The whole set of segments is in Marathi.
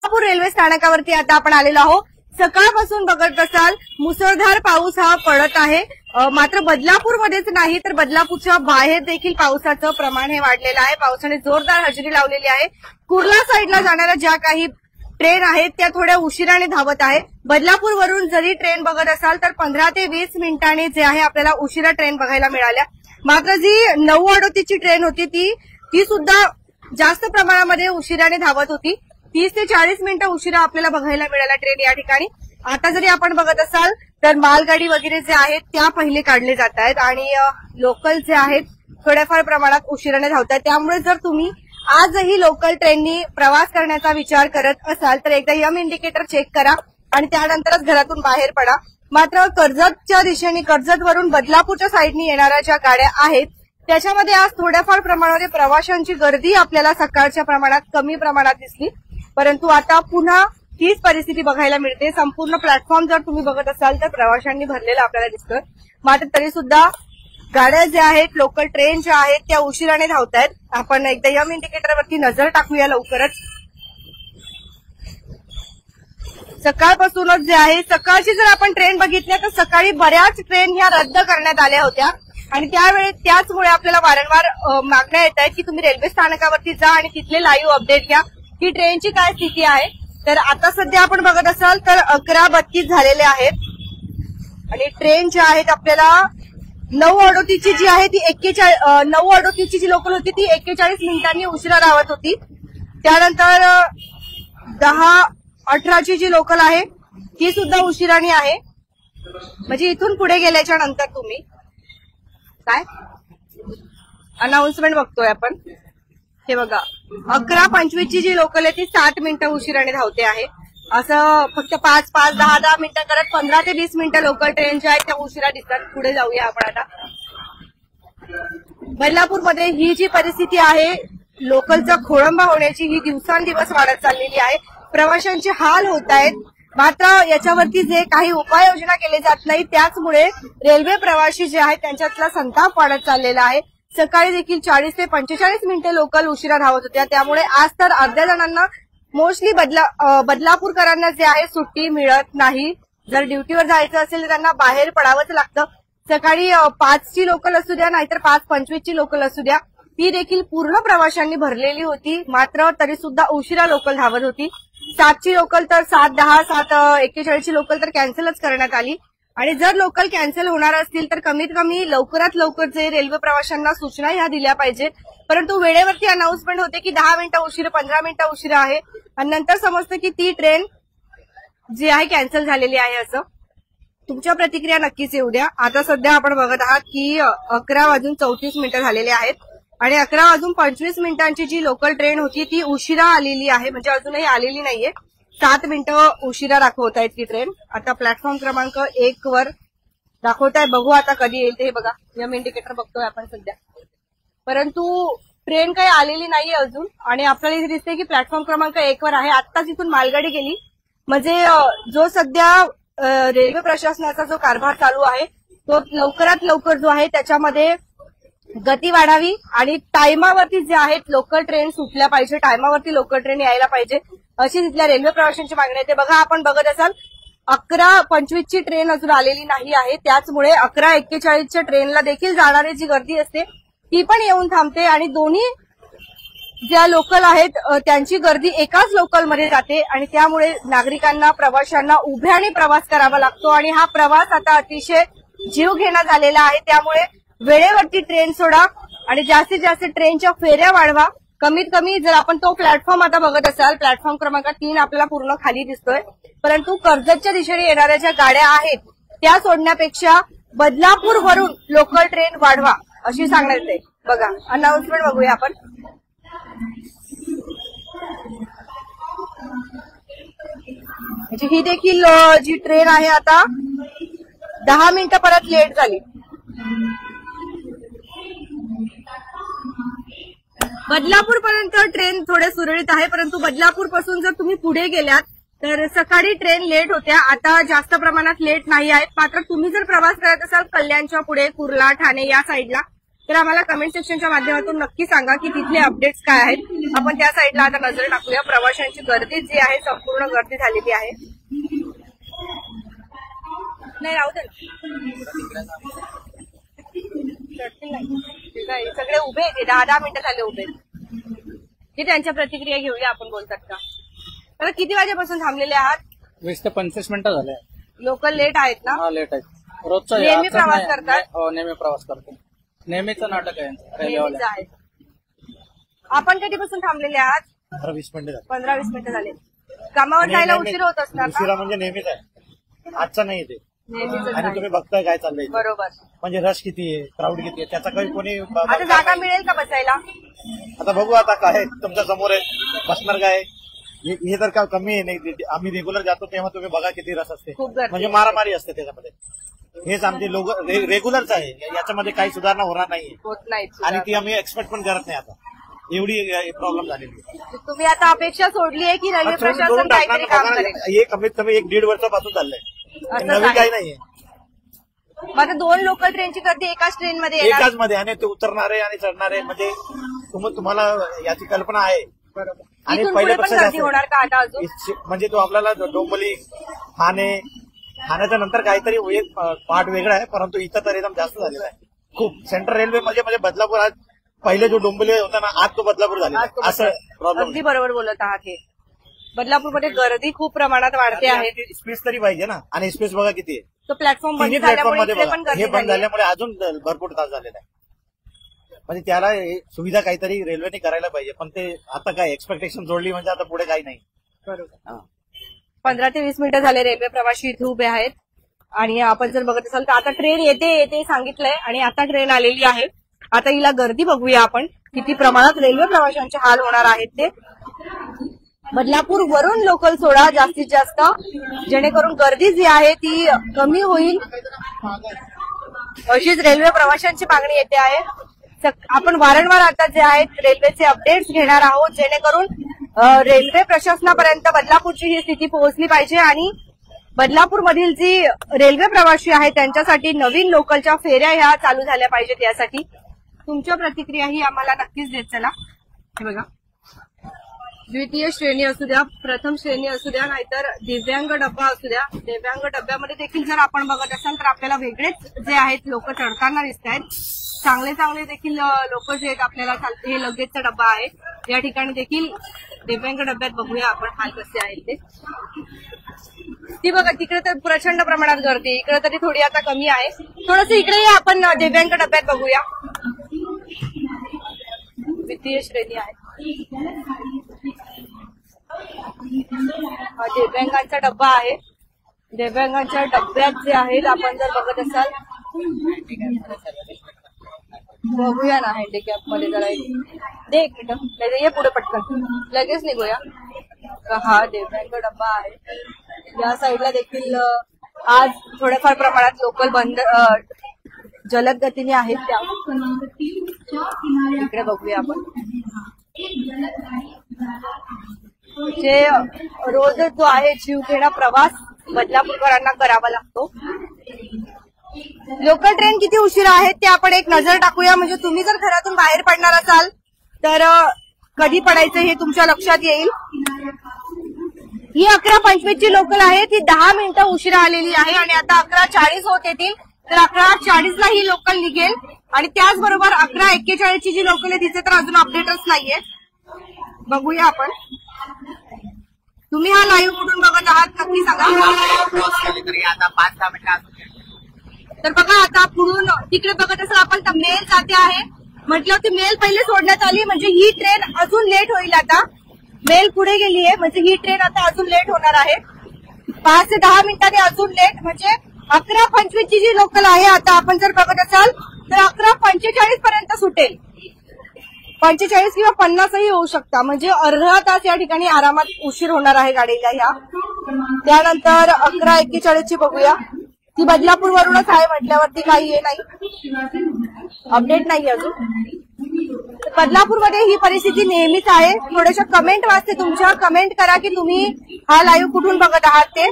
बदलापूर रेल्वे स्थानकावरती आता आपण आलेलो आहोत। सकाळपासून बघत असाल मुसळधार पाऊस हा पडत आहे। मात्र बदलापूरमध्येच नाही तर बदलापूरच्या बाहेर देखील पावसाचं प्रमाण हे वाढलेलं आहे। पावसाने जोरदार हजेरी लावलेली आहे। कुर्ला साईडला जाणाऱ्या ज्या काही ट्रेन आहेत त्या थोड्या उशिराने धावत आहे। बदलापूरवरून जरी ट्रेन बघत असाल तर 15 ते 20 मिनिटांनी जे आहे आपल्याला उशिरा ट्रेन बघायला मिळाल्या। मात्र जी 9:38 ची ट्रेन होती ती सुद्धा जास्त प्रमाणामध्ये उशिराने धावत होती। 30 ते 40 मिनिटं उशिरा आपल्याला बघायला मिळाला ट्रेन या ठिकाणी। आता जरी आपण बघत असाल तर मालगाडी वगैरे जे आहेत त्या पहिले काढले जात आहेत आणि लोकल जे आहेत थोड्याफार प्रमाणात उशिराने धावत आहेत। त्यामुळे जर तुम्ही आजही लोकल ट्रेननी प्रवास करण्याचा विचार करत असाल तर एकदा यम इंडिकेटर चेक करा आणि त्यानंतरच घरातून बाहेर पडा। मात्र कर्जतच्या दिशेने कर्जतवरून बदलापूरच्या साईडनी येणाऱ्या ज्या गाड्या आहेत त्याच्यामध्ये आज थोड्याफार प्रमाणामध्ये प्रवाशांची गर्दी आपल्याला सकाळच्या प्रमाणात कमी प्रमाणात दिसली, परंतु आता पुन्हा हीच परिस्थिती बघायला मिळते। संपूर्ण प्लॅटफॉर्म जर तुम्ही बघत असाल तर प्रवाशांनी भरलेला आपल्याला दिसतोय। मात्र तरी सुद्धा गाड्या ज्या आहेत लोकल ट्रेन ज्या आहेत त्या उशिराने धावत आहेत। आपण एकदा यम इंडिकेटरवरती नजर टाकूया लवकरच। सकाळपासूनच जे आहे सकाळची जर आपण ट्रेन बघितल्या तर सकाळी बऱ्याच ट्रेन ह्या रद्द करण्यात आल्या होत्या आणि त्याचमुळे आपल्याला वारंवार मागण्या येत आहेत की तुम्ही रेल्वे स्थानकावरती जा आणि तिथले लाईव्ह अपडेट घ्या की ट्रेनची काय स्थिती आहे। तर आता सध्या आपण बघत असाल तर 11:32 झालेले आहेत आणि ट्रेन ज्या आहेत आपल्याला 9:38 ची जी आहे ती 9:38 ची जी लोकल होती ती 41 मिनिटांनी उशिरा धावत होती। त्यानंतर 10:18 ची जी लोकल आहे ती सुद्धा उशिराने आहे। म्हणजे इथून पुढे गेल्याच्या नंतर तुम्ही काय अनाउन्समेंट बघतोय आपण, हे बघा 11:25 ची जी लोकल आहे ती 60 मिनिटं उशिराने धावते आहे। असं फक्त 5-5, 10-10 मिनिटं करत 15 ते 20 मिनिटं लोकल ट्रेन ज्या आहेत त्या उशिरा दिसतात। पुढे जाऊया आपण आता। बदलापूरमध्ये ही जी परिस्थिती आहे लोकलचा खोळंबा होण्याची ही दिवसांदिवस वाढत चाललेली आहे। प्रवाशांचे हाल होत आहेत, मात्र याच्यावरती जे काही उपाययोजना केली जात नाही त्याचमुळे रेल्वे प्रवासी जे आहेत त्यांच्यातला संताप वाढत चाललेला आहे। सकाळी देखील 40 ते 45 मिनिटे लोकल उशिरा धावत होत्या, त्यामुळे आज तर अर्ध्या जणांना मोस्टली बदलापूरकरांना जे आहे सुट्टी मिळत नाही। जर ड्युटीवर जायचं असेल तर त्यांना बाहेर पडावंच लागतं। सकाळी 5 ची लोकल असू द्या नाहीतर 5:25 ची लोकल असू द्या ती देखील पूर्ण प्रवाशांनी भरलेली होती, मात्र तरी सुद्धा उशिरा लोकल धावत होती। 7 ची लोकल तर 7:10, 7:41 ची लोकल तर कॅन्सलच करण्यात आली। आणि जर लोकल कॅन्सल होणार असतील तर कमीत कमी लवकरात लवकर जे रेल्वे प्रवाशांना सूचना ह्या दिल्या पाहिजेत, परंतु वेळेवरती अनाउन्समेंट होते की 10 मिनिटं उशिरा 15 मिनिटं उशिरा आहे आणि नंतर समजतं की ती ट्रेन जी आहे कॅन्सल झालेली आहे। असं तुमच्या प्रतिक्रिया नक्कीच येऊ द्या। आता सध्या आपण बघत आहात की 11:34 झालेले आहेत आणि 11:25 जी लोकल ट्रेन होती ती उशिरा आलेली आहे, म्हणजे अजूनही आलेली नाहीये। 7 मिनिटं उशिरा दाखवत आहेत ती ट्रेन। आता प्लॅटफॉर्म क्रमांक 1 वर दाखवत आहे, बघू आता कधी येईल ते बघा। यम इंडिकेटर बघतोय आपण सध्या, परंतु ट्रेन काही आलेली नाहीये अजून आणि आपल्याला इथे दिसते की प्लॅटफॉर्म क्रमांक 1 वर आहे। आत्ताच इथून मालगाडी गेली, म्हणजे जो सध्या रेल्वे प्रशासनाचा जो कारभार चालू आहे तो लवकरात लवकर जो आहे त्याच्यामध्ये गती वाढावी आणि टायमावरती जे आहेत लोकल ट्रेन सुटल्या पाहिजे, टायमावरती लोकल ट्रेन यायला पाहिजे अशी तिथल्या रेल्वे प्रवाशांची मागणी आहे। बघा आपण बघत असाल 11:25 ची ट्रेन अजून आलेली नाही आहे, त्याचमुळे 11:41 च्या ट्रेनला देखील जाणारी जी गर्दी असते ती पण येऊन थांबते आणि दोन्ही ज्या लोकल आहेत त्यांची गर्दी एकाच लोकलमध्ये जाते आणि त्यामुळे नागरिकांना प्रवाशांना उभ्याने प्रवास करावा लागतो आणि हा प्रवास आता अतिशय जीवघेणा झालेला आहे। त्यामुळे वेळेवरती ट्रेन सोडा आणि जास्तीत जास्त ट्रेनच्या फेऱ्या वाढवा। कमीत कमी जर आपण तो प्लॅटफॉर्म आता बघत असाल प्लॅटफॉर्म क्रमांक 3 आपल्याला पूर्ण खाली दिसतोय, परंतु कर्जतच्या दिशेने येणाऱ्या ज्या गाड्या आहेत त्या सोडण्यापेक्षा बदलापूरवरून लोकल ट्रेन वाढवा अशी सांगण्यात येते। बघा अनाउन्समेंट बघूया आपण। म्हणजे ही देखील जी ट्रेन आहे आता 10 मिनिटं परत लेट झाली। बदलापूरपर्यंत ट्रेन थोडे सुरळीत आहे, परंतु बदलापूरपासून जर तुम्ही पुढे गेलात तर सकाळी ट्रेन लेट होत्या, आता जास्त प्रमाणात लेट नाही आहेत। मात्र तुम्ही जर प्रवास करत असाल कल्याणच्या पुढे कुर्ला ठाणे या साईडला तर आम्हाला कमेंट सेक्शनच्या माध्यमातून नक्की सांगा की तिथले अपडेट्स काय आहेत. आपण त्या साईडला आता नजर टाकूया. प्रवाशांची गर्दी जी आहे संपूर्ण गर्दी झालेली आहे. नाही राहू दे, सगळे उभे आहेत, 10-10 मिनिटं झाले उभे. की त्यांच्या प्रतिक्रिया घेऊया आपण. बोलतात का? तर किती वाजेपासून थांबलेले आहात? 20 ते 25 मिनिटं झाले. लोकल लेट आहेत ना? हा, लेट आहे. रोजचा नेहमी प्रवास करतात? हो, नेहमी प्रवास करतो. नेहमीचं नाटक आहे नेहमीच आहे. आपण कधीपासून थांबलेले आहात? 15-20 मिनिटं झाले. 15-20 मिनिटं झाले. कामावर जायला उशीर होत असणार ना? उशिरा म्हणजे नेहमीच आहे, आजचा नाही ते. नेहमीच आणि तुम्ही बघताय काय चाललंय. बरोबर. म्हणजे रश किती आहे, क्राऊड किती आहे, त्याचा काही कोणी आता जागा मिळेल का बसायला? आता बघू. आता काय तुमच्या समोर आहे, बसणार काय. हे तर का कमी आहे. नाही, आम्ही रेग्युलर जातो तेव्हा तुम्ही बघा किती रस असते. म्हणजे मारामारी असते त्याच्यामध्ये. हेच आमचे लोक रेग्युलरच आहे, याच्यामध्ये काही सुधारणा होणार नाहीये. होत नाही. आणि ती आम्ही एक्सपेक्ट पण करत नाही. आता एवढी प्रॉब्लेम झालेली आहे. तुम्ही आता अपेक्षा सोडली आहे की रेल्वे प्रशासन काहीतरी काम करेल? हे कमीत कमी 1-1.5 वर्षापासून चाललंय. नवीन काही नाहीये. आता 2 लोकल ट्रेनची गर्दी एकाच ट्रेनमध्ये एकाच मध्ये, आणि ते उतरणारे आणि चढणारे. म्हणजे तुम्हाला याची कल्पना आहे. आणि पहिल्यापेक्षा होणार का आता अजून? म्हणजे तो आपल्याला डोंबिवली ठाण्याच्या नंतर काहीतरी एक पार्ट वेगळा आहे, परंतु इथं तर एकदम जास्त झालेला आहे. खूप सेंट्रल रेल्वे म्हणजे बदलापूर, आज पहिले जो डोंबिवली होता ना, आज तो बदलापूर झाला. असं प्रॉब्लेम. अगदी बरोबर बोलत आहात. हे बदलापूरमध्ये गर्दी खूप प्रमाणात वाढते आहे. स्पेस तरी पाहिजे ना. आणि स्पेस बघा किती आहे. तो प्लॅटफॉर्म बंद झाल्यामुळे हे बंद झाल्यामुळे अजून भरपूर त्रास झालेला आहे. म्हणजे त्याला सुविधा काहीतरी रेल्वेने करायला पाहिजे. पण ते आता काय एक्सपेक्टेशन जोडली म्हणजे आता पुढे काही नाही. बरोबर. 15 ते 20 मिनिटं झाले रेल्वे प्रवासी इथे उभे आहेत. आणि आपण जर बघत असाल तर आता ट्रेन येते सांगितलंय आणि आता ट्रेन आलेली आहे. आता हिला गर्दी बघूया आपण, किती प्रमाणात रेल्वे प्रवाशांचे हाल होणार आहेत ते. बदलापूर वरून लोकल सोडा जास्तीत जास्त, जेणेकरून गर्दी जी आहे ती कमी होईल, अशीच रेल्वे प्रवाशांची मागणी येते आहे. आपण वारंवार आता जे आहेत रेल्वेचे अपडेट्स घेणार आहोत, जेणेकरून रेल्वे प्रशासनापर्यंत बदलापूरची ही स्थिती पोहोचली पाहिजे आणि बदलापूरमधील जी रेल्वे प्रवासी आहेत त्यांच्यासाठी नवीन लोकलच्या फेऱ्या ह्या चालू झाल्या पाहिजेत. यासाठी तुमच्या प्रतिक्रिया ही आम्हाला नक्कीच देत चला. हे बघा, द्वितीय श्रेणी असू द्या, प्रथम श्रेणी असू द्या, नाहीतर दिव्यांग डब्बा असू द्या. दिव्यांग डब्यामध्ये देखील जर आपण बघत असाल तर आपल्याला वेगळेच जे आहेत लोक चढताना दिसत आहेत. चांगले देखील लोक जे आहेत आपल्याला चालते. हे लगेचचा डब्बा आहे. या ठिकाणी देखील दिव्यांग डब्यात बघूया आपण हाल कसे आहेत ते. ती बघा, तिकडे तर प्रचंड प्रमाणात गर्दी, इकडे तरी थोडी आता कमी आहे. थोडंसं इकडे आपण दिव्यांग डब्यात बघूया. द्वितीय श्रेणी आहे, हा दिव्यांगांचा डब्बा आहे. दिव्यांगांच्या डब्यात जे आहेत आपण जर बघत असाल, बघूया ना हँडिकॅप मध्ये जरा दे एक मिनिट, ये पुढे पटकन लगेच निघूया. हा दिव्यांग डब्बा आहे. या साईडला देखील आज थोड्याफार प्रमाणात लोकल बंद जलद गतीने आहेत त्या. इकडे बघूया आपण, जे रोज जो आहे जीवघेणा प्रवास बदलापूरकरांना करावा लागतो. लोकल ट्रेन किती उशिरा आहेत ते आपण एक नजर टाकूया. म्हणजे तुम्ही जर घरातून बाहेर पडणार असाल तर कधी पडायचं हे तुमच्या लक्षात येईल. ही 11:25 ची लोकल आहे, ती 10 मिनिटं उशिरा आलेली आहे आणि आता 11:40 होत येतील. तर 11:40 ला ही लोकल निघेल. आणि त्याचबरोबर 11:41 ची जी लोकल आहे तिचे तर अजून अपडेटच नाहीये. बघूया आपण. तुम्ही हा लाईव्ह कुठून बघत आहात नक्की सांगा. आता 5-10 मिनिटं. तर बघा, आता पुढून तिकडे बघत असाल आपण तर मेल जाते आहे. म्हटलं ती मेल पहिले सोडण्यात आली, म्हणजे ही ट्रेन अजून लेट होईल. आता मेल पुढे गेली आहे, म्हणजे ही ट्रेन आता अजून लेट होणार आहे. 5 ते 10 मिनिटांनी अजून लेट. म्हणजे 11:25 ची जी लोकल आहे आता आपण जर बघत असाल तर 11:45 पर्यंत सुटेल. 45 किंवा 50ही होऊ शकता. म्हणजे अर्धा तास या ठिकाणी आरामात उशीर होणार आहे गाडीला ह्या. त्यानंतर 11:41 ची बघूया. ती बदलापूर वरूनच आहे म्हटल्यावरती काही हे नाही, अपडेट नाही अजून. बदलापूरमध्ये ही परिस्थिती नेहमीच आहे. थोड्याशा कमेंट वाचते तुमच्या. कमेंट करा की तुम्ही हा लाईव्ह कुठून बघत आहात ते.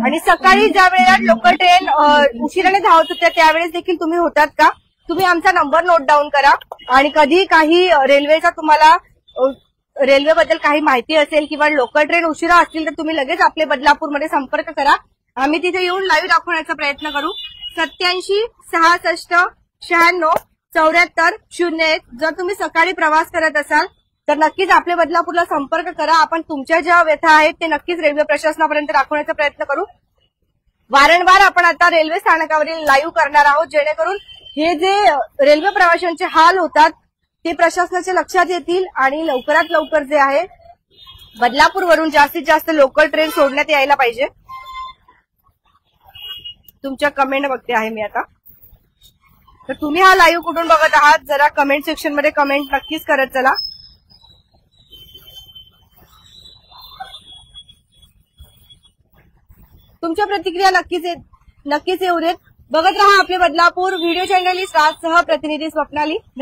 आणि सकाळी ज्या वेळेला लोकल ट्रेन उशिराने धावत होत्या त्यावेळेस देखील तुम्ही होतात का तुम्ही आमचा नंबर नोट डाऊन करा आणि कधी काही रेल्वेचा तुम्हाला रेल्वेबद्दल काही माहिती असेल किंवा लोकल ट्रेन उशिरा असतील तर तुम्ही लगेच आपले बदलापूरमध्ये संपर्क करा. आम्ही तिथे येऊन लाईव्ह दाखवण्याचा प्रयत्न करू. 87 66 96 74 01. जर तुम्ही सकाळी प्रवास करत असाल तर नक्कीच आपल्या बदलापूरला संपर्क करा. आपण तुमच्या ज्या व्यथा आहेत ते नक्कीच रेल्वे प्रशासनापर्यंत दाखवण्याचा प्रयत्न करू. वारंवार आपण आता रेल्वे स्थानकावरील लाईव्ह करणार आहोत, जेणेकरून हे जे रेल्वे प्रवाशांचे हाल होतात ते प्रशासनाच्या लक्षात येतील आणि लवकरात लवकर जे आहे बदलापूरवरून जास्तीत जास्त लोकल ट्रेन सोडण्यात यायला पाहिजे. तुमच्या कमेंट बघते आहे मी आता. तर तुम्ही हा लाईव्ह कुठून बघत आहात जरा कमेंट सेक्शन मध्ये कमेंट नक्कीच करत चला. तुमच्या प्रतिक्रिया नक्कीच येऊ देत. बघत रहा आपले बदलापूर. व्हिडिओ जर्नलिस्ट राजसह प्रतिनिधी स्वप्नाली.